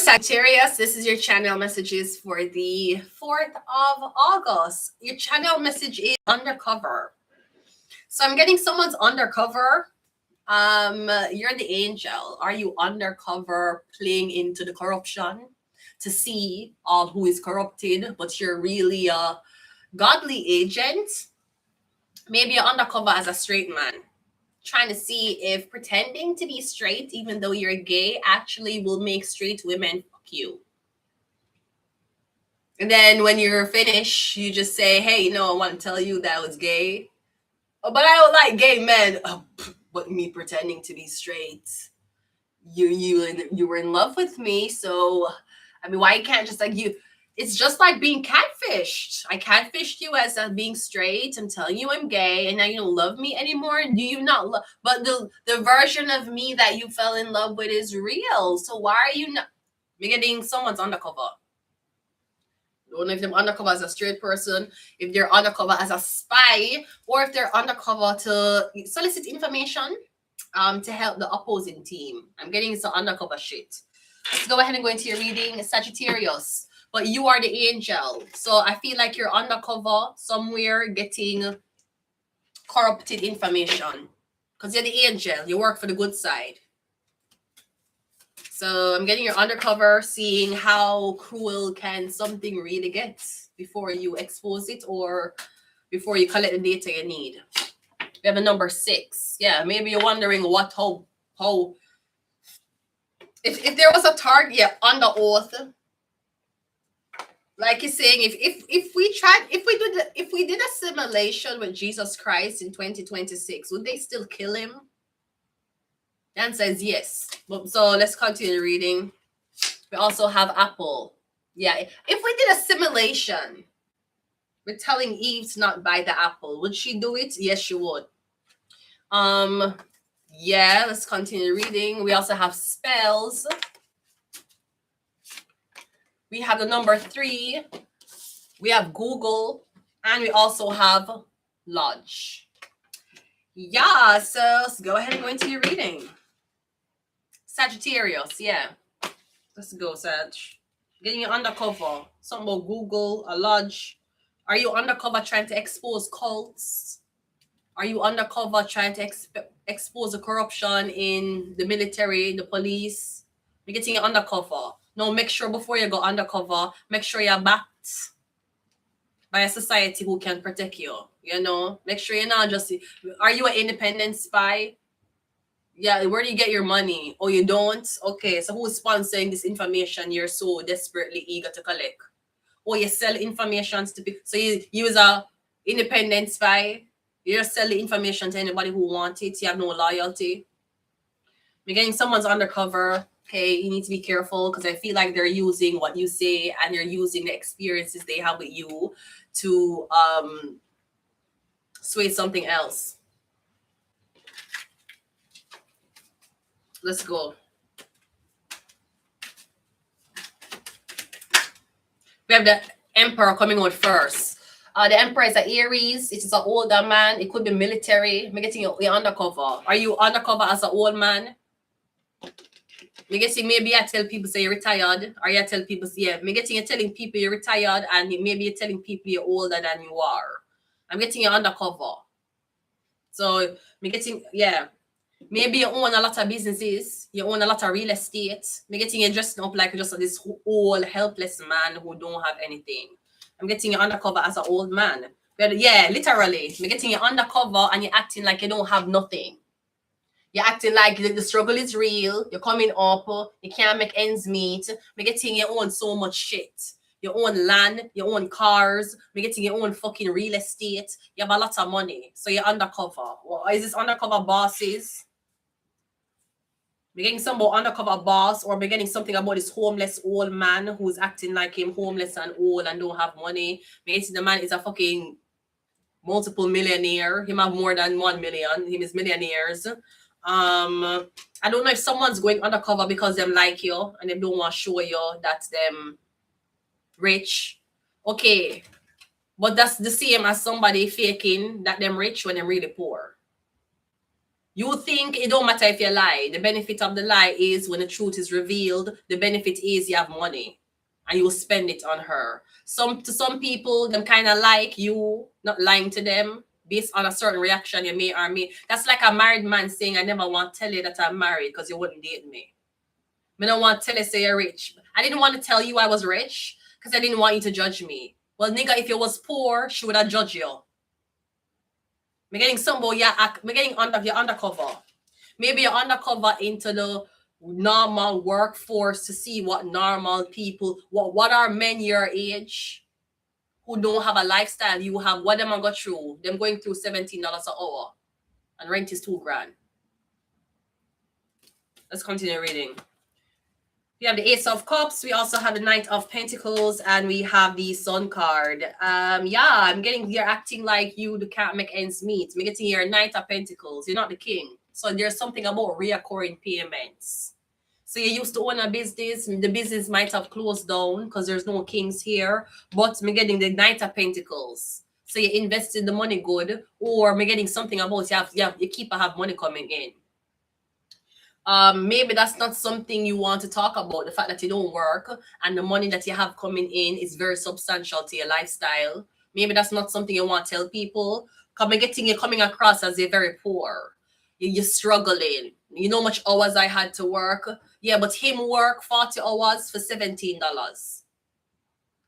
Sagittarius, this is your channel messages for the 4th of August. Your channel message is undercover. So I'm getting someone's undercover. You're the angel. Are you undercover playing into the corruption to see all who is corrupted, but you're really a godly agent? Maybe you're undercover as a straight man, trying to see if pretending to be straight, even though you're gay, actually will make straight women fuck you. And then when you're finished, you just say, hey, I want to tell you that I was gay. Oh, but I don't like gay men. Oh, but me pretending to be straight. You were in love with me, so why you can't just you? It's just like being catfished. I catfished you as being straight. I'm telling you I'm gay, and now you don't love me anymore. Do you not love? But the version of me that you fell in love with is real. So why are you not? You're getting someone's undercover. I don't know if they're undercover as a straight person, if they're undercover as a spy, or if they're undercover to solicit information to help the opposing team. I'm getting some undercover shit. Let's go ahead and go into your reading, Sagittarius. But you are the angel. So I feel like you're undercover somewhere getting corrupted information. Because you're the angel. You work for the good side. So I'm getting your undercover, seeing how cruel can something really get before you expose it or before you collect the data you need. We have a number 6. Yeah, maybe you're wondering how if there was a target under oath, like you're saying, if we did a simulation with Jesus Christ in 2026, would they still kill him? The answer is yes. So let's continue reading. We also have Apple. Yeah, if we did a simulation with telling Eve to not buy the apple, would she do it? Yes, she would. Yeah, let's continue reading. We also have spells. We have the number 3. We have Google, and we also have Lodge. Yeah, so let's go ahead and go into your reading. Sagittarius, yeah. Let's go, Sag. Getting you undercover. Something about Google, a Lodge. Are you undercover trying to expose cults? Are you undercover trying to expose the corruption in the military, the police? You're getting you undercover. No, make sure before you go undercover, make sure you're backed by a society who can protect you. Make sure you're not just. Are you an independent spy? Yeah, where do you get your money? Oh, you don't? Okay, so who's sponsoring this information you're so desperately eager to collect? Or you sell information to people. So you use a independent spy. You just sell the information to anybody who wants it. You have no loyalty. You're getting someone's undercover. Okay, you need to be careful because I feel like they're using what you say and they're using the experiences they have with you to sway something else. Let's go. We have the Emperor coming out first. The Emperor is an Aries. It is an older man. It could be military. I'm getting you undercover. Are you undercover as an old man? I'm getting maybe I tell people say you're retired. Or you tell people, yeah. I'm getting you telling people you're retired and maybe you're telling people you're older than you are. I'm getting you undercover. So I'm getting, yeah. Maybe you own a lot of businesses. You own a lot of real estate. I'm getting you dressed up like just this old helpless man who don't have anything. I'm getting you undercover as an old man. But yeah, literally. I'm getting you undercover and you're acting like you don't have nothing. You're acting like the struggle is real. You're coming up. You can't make ends meet. I'm getting you own so much shit. You own land. You own cars. I'm getting you own fucking real estate. You have a lot of money. So you're undercover. Well, is this undercover bosses? We're getting some about undercover boss, or we're getting something about this homeless old man who's acting like him homeless and old and don't have money. We're getting the man is a fucking multiple millionaire. Him have more than 1 million. Him is millionaires. I don't know if someone's going undercover because them like you and they don't want to show you that them rich. Okay. But that's the same as somebody faking that them rich when they're really poor. You think it don't matter if you lie. The benefit of the lie is when the truth is revealed, the benefit is you have money and you will spend it on her. Some people, them kind of like you not lying to them based on a certain reaction you may or may. That's like a married man saying, I never want to tell you that I'm married because you wouldn't date me. I don't want to tell you say you're rich. I didn't want to tell you I was rich because I didn't want you to judge me. Well, nigga, if you was poor, she would have judged you. Me getting somebody, me getting you're undercover. Maybe you're undercover into the normal workforce to see what normal people, what are men your age who don't have a lifestyle you have, what them I got through. Them going through $17 an hour and rent is $2,000. Let's continue reading. We have the Ace of Cups. We also have the Knight of Pentacles, and we have the Sun card. Yeah, I'm getting you're acting like you can't make ends meet. I'm getting your Knight of Pentacles. You're not the king. So there's something about reoccurring payments. So you used to own a business. The business might have closed down because there's no kings here. But I'm getting the Knight of Pentacles. So you invested the money good, or I'm getting something about you keep have money coming in. Maybe that's not something you want to talk about, the fact that you don't work and the money that you have coming in is very substantial to your lifestyle. Maybe that's not something you want to tell people. You're coming across as you're very poor. You're struggling. You know how much hours I had to work. Yeah, but him work 40 hours for $17.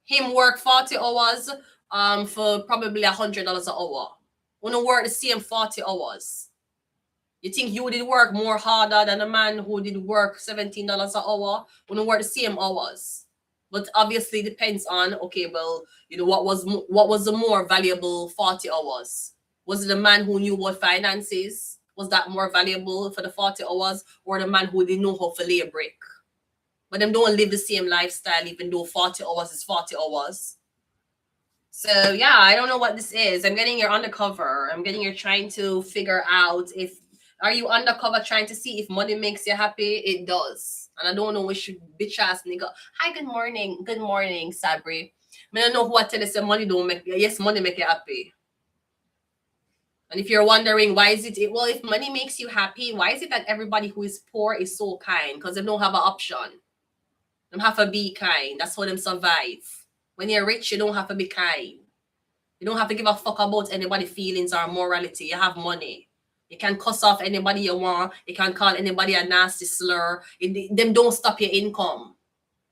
Him work 40 hours for probably $100 an hour. Wanna work the same 40 hours. You think you did work more harder than a man who did work $17 an hour when you work the same hours? But obviously depends on, okay, well, you know, what was the more valuable 40 hours? Was it the man who knew what finances? Was that more valuable for the 40 hours, or the man who didn't know how to lay a brick? But them don't live the same lifestyle, even though 40 hours is 40 hours. So yeah, I don't know what this is. I'm getting your undercover. I'm getting you're trying to figure out if are you undercover trying to see if money makes you happy? It does. And I don't know which bitch ass nigga. Hi, good morning. Good morning, Sabri. I don't know who I tell you say money don't make yes, money make you happy. And if you're wondering why is it well, if money makes you happy, why is it that everybody who is poor is so kind? Because they don't have an option. They have to be kind. That's how them survive. When you're rich, you don't have to be kind. You don't have to give a fuck about anybody's feelings or morality. You have money. You can cuss off anybody you want. You can call anybody a nasty slur. Them don't stop your income.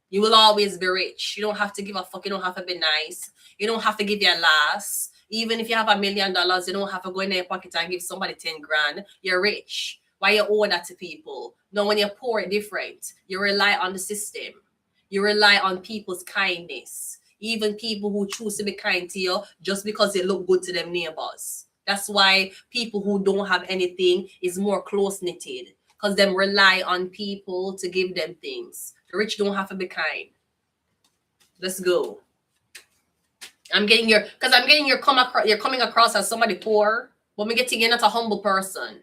You will always be rich. You don't have to give a fuck. You don't have to be nice. You don't have to give your last. Even if you have $1 million, you don't have to go in your pocket and give somebody 10 grand. You're rich. Why you owe that to people? No, when you're poor, it's different. You rely on the system. You rely on people's kindness. Even people who choose to be kind to you just because they look good to them neighbors. That's why people who don't have anything is more close-knitted, because them rely on people to give them things. The rich don't have to be kind. Let's go. I'm getting your you're coming across as somebody poor, but I'm getting you're not a humble person.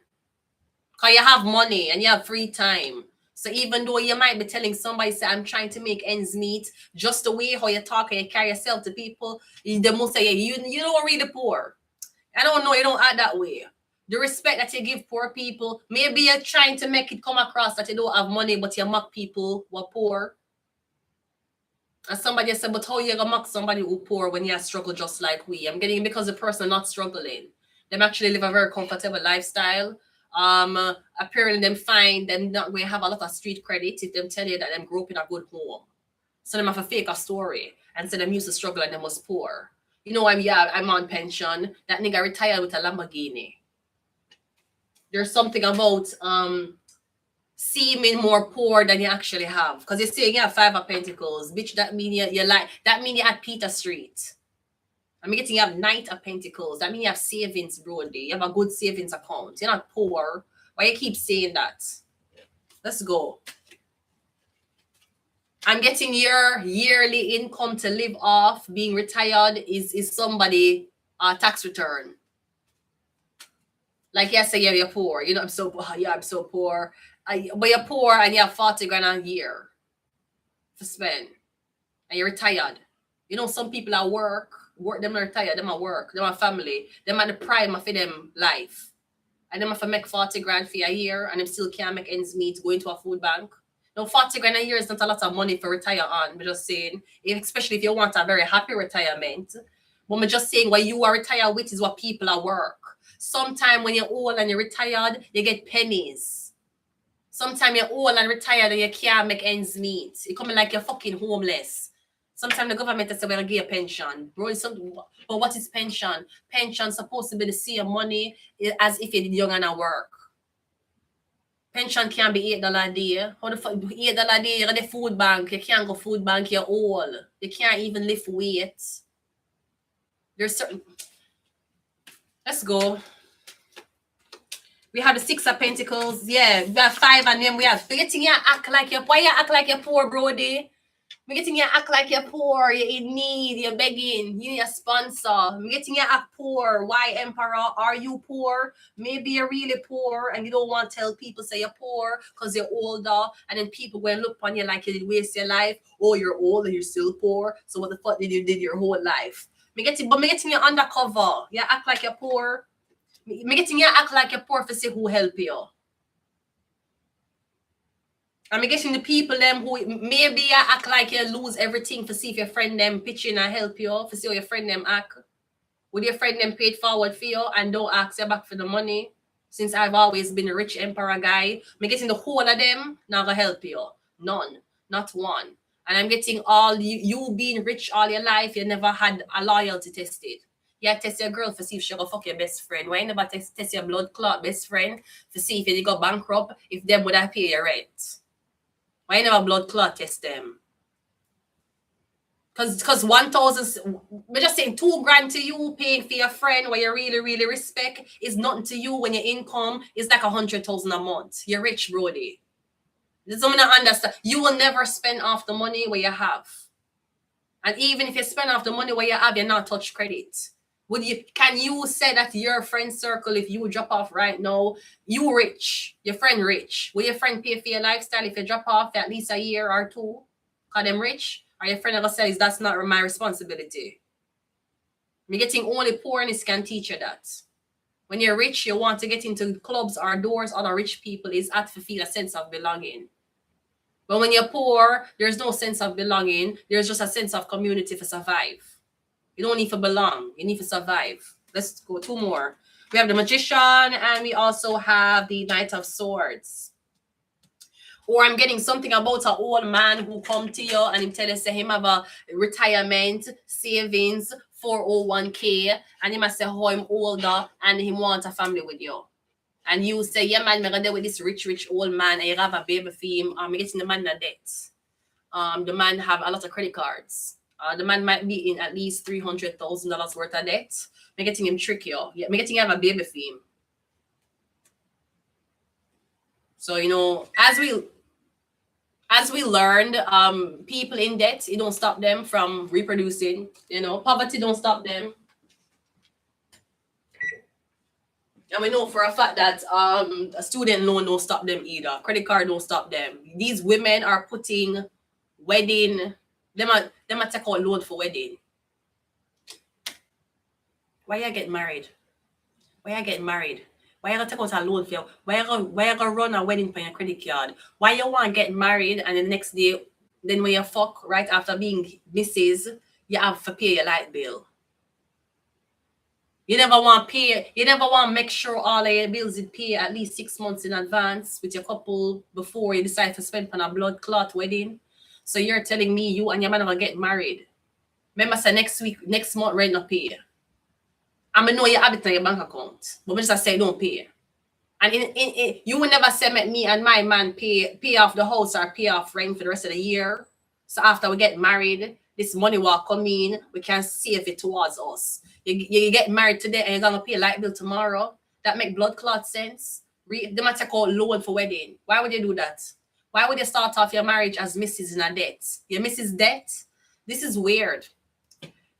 Because you have money and you have free time. So even though you might be telling somebody, say, I'm trying to make ends meet, just the way how you talk and you carry yourself to people, they must say, you don't really poor. I don't know, you don't act that way. The respect that you give poor people, maybe you're trying to make it come across that you don't have money, but you mock people who are poor. And somebody said, but how you gonna mock somebody who poor when you struggle just like we? I'm getting because the person not struggling. Them actually live a very comfortable lifestyle. Apparently them find them not going to have a lot of street credit if them tell you that them grew up in a good home. So them have to fake a story and say them used to struggle and them was poor. You know, I'm on pension. That nigga retired with a Lamborghini. There's something about seeming more poor than you actually have. Because you're saying you have 5 of Pentacles. Bitch, that mean you're at Peter Street. I mean, you have Knight of Pentacles. That means you have savings, Brody. You have a good savings account. You're not poor. Why you keep saying that? Let's go. I'm getting your yearly income to live off. Being retired is somebody tax return. Like yesterday, yeah, you're poor. You know, I'm so poor. But you're poor and you have 40 grand a year to spend. And you're retired. You know, some people at work, them not retired, them at work, them at family, them at the prime of them life. And them have to make 40 grand for a year and them still can't make ends meet, go into a food bank. Now, 40 grand a year is not a lot of money for retire on. I'm just saying, especially if you want a very happy retirement. But I'm just saying what you are retired with is what people are work. Sometimes when you're old and you're retired, you get pennies. Sometimes you're old and retired and you can't make ends meet. You're coming like you're fucking homeless. Sometimes the government has to give you a pension. Bro, but what is pension? Pension supposed to be the same money as if you did young and at work. Pension can be $8 a day. How the fuck $8 a day? You're at the food bank. You can't go food bank, you're old. You can't even lift weight. There's certain. Let's go. We have the 6 of Pentacles. Yeah, we have 5 and then we have. You're getting you act like you're. Why you act like you're poor, Brody? We're getting you act like you're poor, you're in need, you're begging, you need a sponsor. We're getting you act poor. Why, Emperor? Are you poor? Maybe you're really poor and you don't want to tell people say you're poor because you're older, and then people will look on you like you did waste your life. Oh, you're old and you're still poor. So what the fuck did you did your whole life? Me getting you undercover. You act like you're poor. Me getting you act like you're poor for say who help you. I'm getting the people them who maybe you act like you lose everything for see if your friend them pitching and help you, for see how your friend them act. Would your friend them paid forward for you and don't ask you back for the money? Since I've always been a rich emperor guy, I'm getting the whole of them not gonna help you. None, not one. And I'm getting all you being rich all your life, you never had a loyalty tested. You test your girl for see if she go fuck your best friend. Why you never test your blood clot best friend for see if you go bankrupt, if them would have pay your rent? Why you never blood clot test them? Because 1,000, we're just saying 2 grand to you paying for your friend where you really, really respect is nothing to you when your income is like 100,000 a month. You're rich, Brody. This is something I understand. You will never spend off the money where you have. And even if you spend off the money where you have, you're not touch credit. Can you say that your friend circle, if you drop off right now, you rich, your friend rich? Will your friend pay for your lifestyle if you drop off for at least a year or 2? Because them rich? Or your friend ever says that's not my responsibility? Me getting only poorness can teach you that. When you're rich, you want to get into clubs or doors, other rich people is at to feel a sense of belonging. But when you're poor, there's no sense of belonging. There's just a sense of community to survive. You don't need to belong. You need to survive. Let's go 2 more. We have the Magician and we also have the Knight of Swords. Or I'm getting something about an old man who come to you and him tell you say him have a retirement, savings, 401k, and he must say how him older and he want a family with you. And you say, yeah man, I'm gonna deal with this rich old man and you have a baby for him. I'm getting the man in debt. The man have a lot of credit cards. The man might be in at least $300,000 worth of debt. I'm getting him tricky. Yeah, I'm getting him have a baby for him. So, you know, as we learned, people in debt, it don't stop them from reproducing. You know, poverty don't stop them. And we know for a fact that a student loan don't stop them either. Credit card don't stop them. These women are putting wedding. Them a take out loan for wedding. Why you get married? Why you get married? Why you gonna take out a loan for you? Why you gonna run a wedding for your credit card? Why you want to get married and the next day, then when you fuck right after being Mrs., you have to pay your light bill. You never want to make sure all of your bills is paid at least 6 months in advance with your couple before you decide to spend on a blood clot wedding. So you're telling me you and your man are gonna get married. Remember, say next month rent not pay. I know you have it in your bank account, but we just say don't pay. And you will never say me and my man pay off the house or pay off rent for the rest of the year. So after we get married, this money will come in, we can save it towards us. You get married today and you're gonna pay a light bill tomorrow. That make blood clot sense. They might take out loan for wedding. Why would you do that? Why would you start off your marriage as Mrs. in a debt? Your Mrs. debt? This is weird.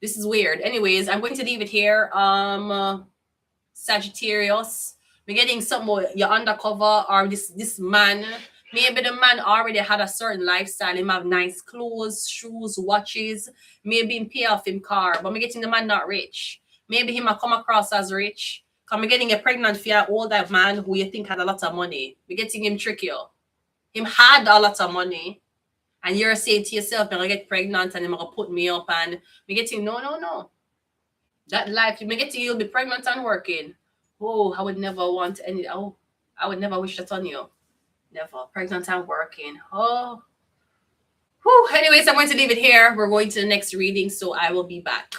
This is weird. Anyways, I'm going to leave it here. Sagittarius. We're getting something more, you're undercover or this man. Maybe the man already had a certain lifestyle. He have nice clothes, shoes, watches. Maybe him pay off him car. But we're getting the man not rich. Maybe he might come across as rich. Come getting you pregnant for your older man who you think had a lot of money. We're getting him trick you. Him had a lot of money. And you're saying to yourself, I'm gonna get pregnant and I'm gonna put me up and we getting no. That life, you may get to you'll be pregnant and working. Oh, I would never want any I would never wish that on you. Never. Pregnant and working. Oh. Whew. Anyways, I'm going to leave it here. We're going to the next reading, so I will be back.